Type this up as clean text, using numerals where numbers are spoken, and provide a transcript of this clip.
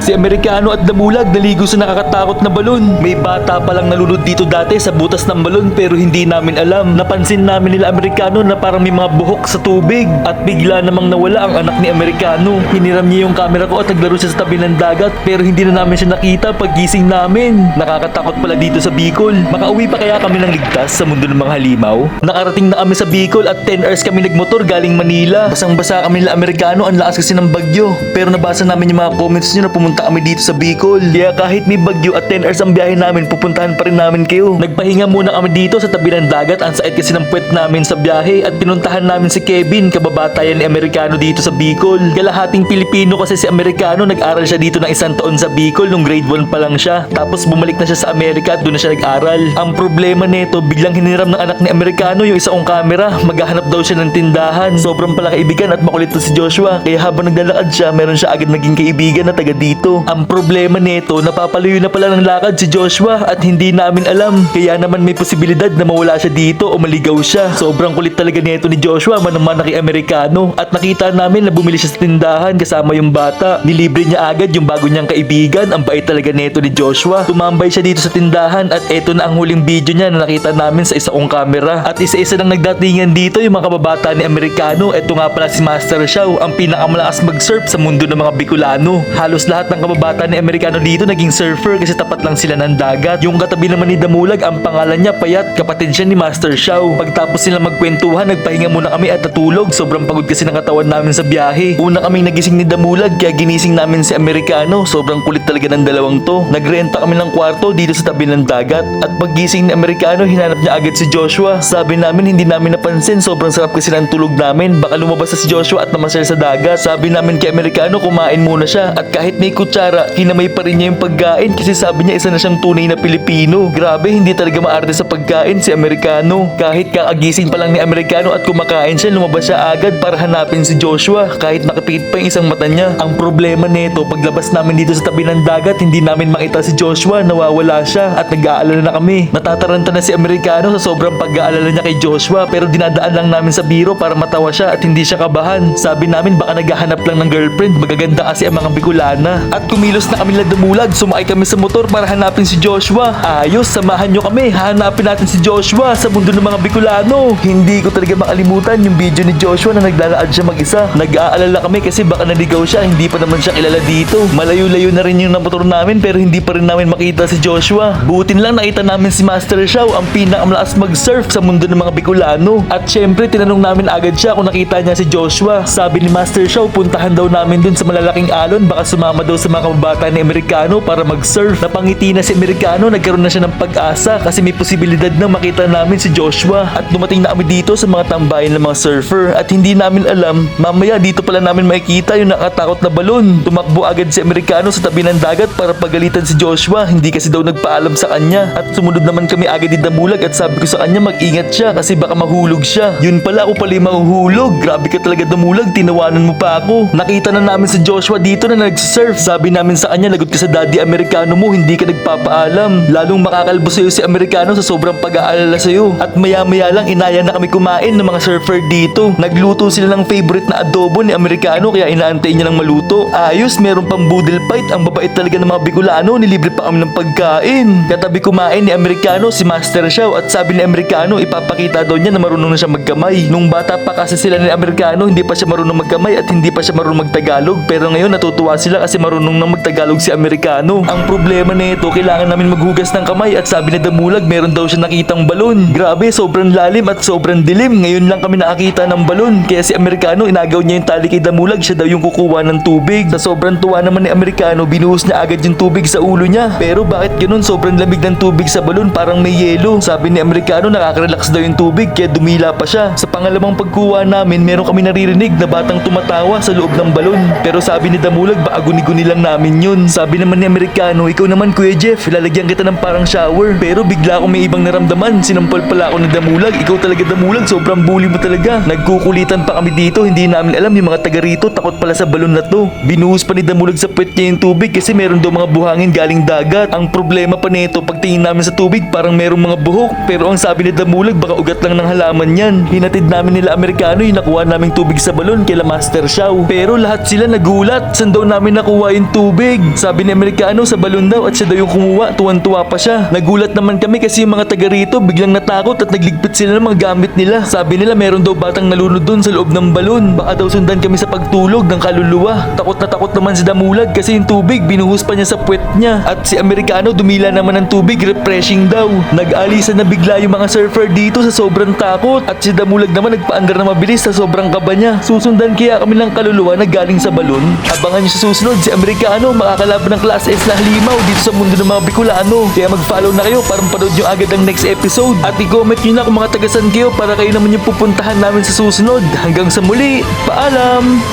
Si Amerikano at Damulag naligo sa nakakatakot na balon. May bata palang nalunod dito dati sa butas ng balon pero hindi namin alam. Napansin namin nila Amerikano na parang may mga buhok sa tubig at bigla namang nawala ang anak ni Amerikano. Hiniram niya yung camera ko at naglaro siya sa tabi ng dagat pero hindi na namin siya nakita paggising namin. Nakakatakot pala dito sa Bicol. Makauwi pa kaya kami ng ligtas sa mundo ng mga halimaw? Nakarating na kami sa Bicol at 10 hours kami nagmotor galing Manila. Basang-basa kami nila Amerikano, ang lakas kasi ng bagyo. Pero nabasa namin yung mga comments niyo na pumunta kami dito sa Bicol. Kaya kahit may bagyo at 10 hours ang biyahe namin, pupuntahan pa rin namin kayo. Nagpahinga muna kami dito sa tabi ng dagat. Ang sakit kasi ng puwet namin sa biyahe at pinuntahan namin si Kevin, kababatayan ni Amerikano dito sa Bicol. Kalahating Pilipino kasi si Amerikano, nag-aral siya dito ng 1 taon sa Bicol nung grade 1 pa lang siya. Tapos bumalik na siya sa Amerika at doon na siya nag-aral. Ang problema nito, biglang hiniram ng anak ni Amerikano yung isa kong camera. Maghahanap daw siya ng tindahan. Sobrang pala kaibigan at makulit to si Joshua. Kaya habang naglalakad siya, meron siya agad naging kaibigan na taga dito. Ang problema nito, napapalayo na pala ng lakad si Joshua at hindi namin alam. Kaya naman may posibilidad na mawala siya dito o maligaw siya. Sobrang kulit talaga nito ni Joshua, manang-mana kay Amerikano. At nakita namin na bumili siya sa tindahan kasama yung bata. Nilibre niya agad yung bago niyang kaibigan. Ang bait talaga nito ni Joshua. Tumambay siya dito sa tindahan at eto na ang huling video niya na nakita namin sa isa kong camera. At isa-isa nang nagdatingan dito yung mga kababata ni Amerikano. Eto nga pala si Master Shaw, ang pinakamalakas mag-surf sa mundo ng mga Bicolano. Halos lahat ng kababata ni Amerikano dito naging surfer kasi tapat lang sila ng dagat. Yung katabi naman ni Damulag, ang pangalan niya Payat, kapatid siya ni Master Shaw. Pagtapos nila magkwentuhan, nagpahinga muna kami at natulog. Sobrang pagod kasi ng katawan namin sa biyahe. Una kaming nagising ni Damulag kaya ginising namin si Amerikano. Sobrang kulit talaga ng dalawang to. Nagrenta kami ng kwarto dito sa tabi ng dagat. At paggising ni Amerikano, hinanap niya agad si Joshua. Sabi namin hindi namin napansin, sobrang sarap kasi ng tulog namin. Baka lumabas na si Joshua at namasal sa dagat. Sabi namin kay Amerikano kumain muna siya at kahit may kutsara, kinamay pa rin niya yung pagkain kasi sabi niya isa na siyang tunay na Pilipino. Grabe, hindi talaga maarte sa pagkain si Amerikano. Kahit kakagising pa lang ni Amerikano at kumakain siya, lumabas siya agad para hanapin si Joshua kahit nakapikit pa yung isang mata niya. Ang problema nito, paglabas namin dito sa tabi ng dagat, hindi namin makita si Joshua, nawawala siya at nag-aalala na kami. Natataranta na si Amerikano sa sobrang pag-aalala niya kay Joshua pero dinadaan lang namin sa biro para matawa siya at hindi siya kabahan. Sabi namin baka naghahanap lang ng girlfriend, magaganda kasi ang mga Bicolana. At kumilos na kami na Damulag, sumakay kami sa motor para hanapin si Joshua. Ayos, samahan nyo kami, hahanapin natin si Joshua sa mundo ng mga Bicolano. Hindi ko talaga makalimutan yung video ni Joshua na naglalaan siya mag-isa. Nag-aalala kami kasi baka naligaw siya, hindi pa naman siya kilala dito. Malayo-layo na rin yung motor namin pero hindi pa rin namin makita si Joshua. Butin lang nakita namin si Master Shaw, ang pinakamalakas mag-surf sa mundo ng mga Bicolano. At syempre tinanong namin agad siya kung nakita niya si Joshua. Sabi ni Master Shaw, puntahan daw namin dun sa malalaking alon, baka sumama daw sa mga kababata ni Amerikano para mag-surf. Napangiti na si Amerikano, nagkaroon na siya ng pag-asa kasi may posibilidad na makita namin si Joshua. At dumating na kami dito sa mga tambayan ng mga surfer at hindi namin alam, mamaya dito pala namin makikita yung nakatakot na balon. Tumakbo agad si Amerikano sa tabi ng dagat para pagalitan si Joshua, hindi kasi daw nagpaalam sa kanya. At sumunod naman kami agad ni Damulag at sabi ko sa kanya mag-ingat siya kasi baka mahulog siya. Yun pala, ako pala yung mahuhulog. Grabe ka talaga Damulag, tinawanan mo pa ako. Nakita na namin si Joshua dito na nag-surf. Sabi namin sa kanya, lagot ka sa daddy Amerikano mo, hindi ka nagpapaalam. Lalong makakalbo sa'yo si Amerikano sa sobrang pag-aalala sa'yo. At maya-maya lang inaya na kami kumain ng mga surfer dito. Nagluto sila ng favorite na adobo ni Amerikano kaya inaantay niya ng maluto. Ayos, meron pang boodle fight. Ang babait talaga ng mga Bicolano, nilibre pa kami ng pagkain. Katabi kumain ni Amerikano si Master Shaw at sabi ni Amerikano ipapakita daw niya na marunong na siya magkamay. Nung bata pa kasi sila ni Amerikano, hindi pa siya marunong magkamay at hindi pa siya marunong magtagalog. Pero ngayon natutuwa sila kasi marunong na magtagalog si Amerikano. Ang problema nito, kailangan namin maghugas ng kamay at sabi ni Damulag meron daw siya nakitang balon. Grabe, sobrang lalim at sobrang dilim. Ngayon lang kami nakakita ng balon. Kaya si Amerikano inagaw niya yung tali kay Damulag, siya daw yung kukuha ng tubig. Sa sobrang tuwa naman ni Amerikano, binuhos niya agad yung tubig sa ulo niya. Pero bakit ganun? Sobrang lamig ng tubig sa balon, parang may yelo. Sabi ni Amerikano nakaka-relax daw yung tubig kaya dumila pa siya. Sa pangalawang pagkuha namin, meron kami naririnig na batang tumatawa sa loob ng balon. Pero sabi ni Damulag baka guni-guni lang namin yun. Sabi naman ni Amerikano, ikaw naman Kuya Jeff, lalagyan kita ng parang shower. Pero bigla akong may ibang naramdaman. Sinampal pala ako ni Damulag. Ikaw talaga Damulag, sobrang bully mo talaga. Nagkukulitan pa kami dito, hindi namin alam yung mga taga rito takot pala sa balon na to. Binuhos pa ni Damulag sa puwet niya yung tubig kasi meron daw mga buhangin galing dagat. Ang problema pa nito, pagtingin namin sa tubig parang merong mga buhok. Pero ang sabi ni Damulag baka ugat lang ng halaman yan. Hinatid namin nila Amerikano yung nakuha naming tubig sa balon kila Master Shaw. Pero lahat sila nagulat. Saan daw namin nakuha bababa yung tubig. Sabi ni Amerikano sa balon daw at siya daw yung kumuha. Tuwan-tuwa pa siya. Nagulat naman kami kasi yung mga taga rito biglang natakot at nagligpit sila ng mga gamit nila. Sabi nila meron daw batang nalunod dun sa loob ng balon. Baka daw sundan kami sa pagtulog ng kaluluwa. Takot na takot naman si Damulag kasi yung tubig binuhos pa niya sa puwet niya. At si Amerikano dumila naman ng tubig, refreshing daw. Nag-alisan na bigla yung mga surfer dito sa sobrang takot. At si Damulag naman nagpaandar na mabilis sa sobrang kaba niya. Susundan kaya kami ng kaluluwa na galing sa balon. Abangan niyo sa susunod si Amerikano makakalaban ng Class S na halimaw dito sa mundo ng mga Bicolano. Kaya mag-follow na kayo para mapanood nyo agad ang next episode. At i-comment nyo na kung mga tagasan kayo para kayo naman yung pupuntahan namin sa susunod. Hanggang sa muli, paalam!